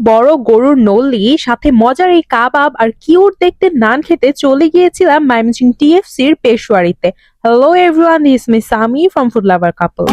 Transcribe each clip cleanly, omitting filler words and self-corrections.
বড় গরুর নলি সাথে মজার এই কাবাব আর কিউট দেখতে নান খেতে চলে গিয়েছিলাম ময়মনসিংহ টিএফসির পেশোয়ারিতে। Hello everyone, this miss Sami from food lover couple.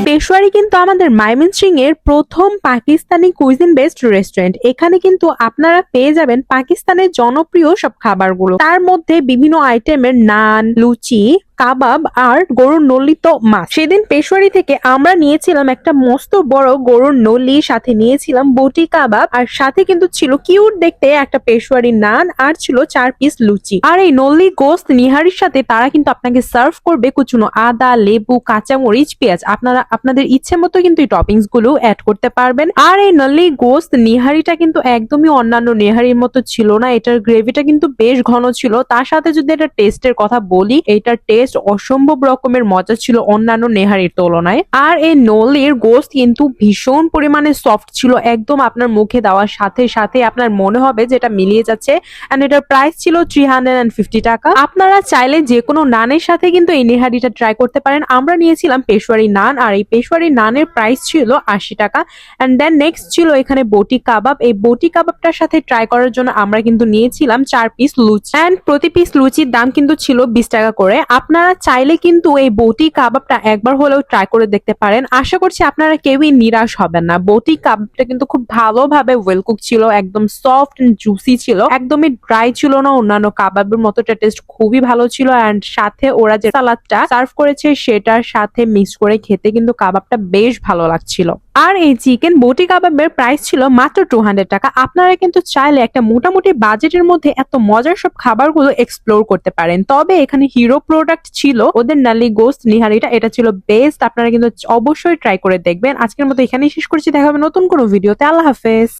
Peshawari কিন্তু আমাদের ময়মনসিংহ এর প্রথম পাকিস্তানি কুইজিন বেসড রেস্টুরেন্ট। এখানে কিন্তু আপনারা পেয়ে যাবেন পাকিস্তানের জনপ্রিয় সব খাবারগুলো। তার মধ্যে বিভিন্ন আইটেমের নান, লুচি, কাবাব আর গরুর নলি তো মাছ। সেদিন পেশোয়ারি থেকে আমরা নিয়েছিলাম একটা মস্ত বড় গরুর নলি, সাথে নিয়েছিলাম বটি কাবাব, আর সাথে কিন্তু ছিল কিউট দেখতে একটা পেশোয়ারি নান, আর ছিল 4 পিস লুচি। আর এই নলি গোস্ত নিহারির সাথে তারা কিন্তু আপনাকে সার্ভ করবে কুচুনো আদা, লেবু, কাঁচামরিচ, পেঁয়াজ। আপনারা আপনাদের ইচ্ছে মতো কিন্তু এই টপিংস গুলো অ্যাড করতে পারবেন। আর এই নলি গোস্ত নিহারিটা কিন্তু একদমই অন্যান্য নিহারির মতো ছিল না। এটার গ্রেভিটা কিন্তু বেশ ঘন ছিল। তার সাথে যদি এটা টেস্টের কথা বলি, এটার টেস্ট অসম্ভব রকমের মজা ছিল অন্যান্য নেহারির তুলনায়। আর এই নলির গোস্ত কিন্তু ভীষণ পরিমাণে সফট ছিল, একদম আপনার মুখে দেওয়ার সাথে সাথে আপনার মনে হবে যে এটা মিলিয়ে যাচ্ছে। এন্ড এটার প্রাইস ছিল 350 টাকা। আপনারা চাইলে যে কোনো নানের সাথে কিন্তু এই নেহারিটা ট্রাই করতে পারেন। আমরা নিয়েছিলাম পেশোয়ারি নান, আর এই পেশোয়ারি নানের প্রাইস ছিল 80 টাকা। এন্ড দেন নেক্সট ছিল এখানে বটি কাবাব। এই বটি কাবাবটার সাথে ট্রাই করার জন্য আমরা কিন্তু নিয়েছিলাম 4 পিস লুচি, এন্ড প্রতি পিস লুচির দাম কিন্তু ছিল 20 টাকা করে। আপনারা চাইলে কিন্তু এই বটি কাবাবটা একবার হলেও ট্রাই করে দেখতে পারেন। আশা করছি আপনারা কেউই নিরাশ হবেন না। বটি কাবাবটা কিন্তু খুব ভালোভাবে ওয়েল কুক ছিল, একদম সফট এন্ড জুসি ছিল, একদমই ড্রাই ছিল না অন্যান্য কাবাবের মতো। টেস্ট খুবই ভালো ছিল। এন্ড সাথে ওরা যে সালাদটা সার্ভ করেছে সেটার সাথে মিক্স করে খেতে কিন্তু কাবাবটা বেশ ভালো লাগছিল। আর এই চিকেন বটি কাবাবের প্রাইস ছিল মাত্র 200 টাকা। আপনারা কিন্তু চাইলে একটা মোটামুটি বাজেটের মধ্যে এত মজার সব খাবারগুলো এক্সপ্লোর করতে পারেন। তবে এখানে হিরো প্রোডাক্ট ছিল ওদের নালি গোস্ত নিহারিটা, এটা ছিল বেস্ট। আপনারা কিন্তু অবশ্যই ট্রাই করে দেখবেন। আজকের মতো এখানেই শেষ করছি, দেখা হবে নতুন কোনো ভিডিওতে। আল্লাহ হাফেজ।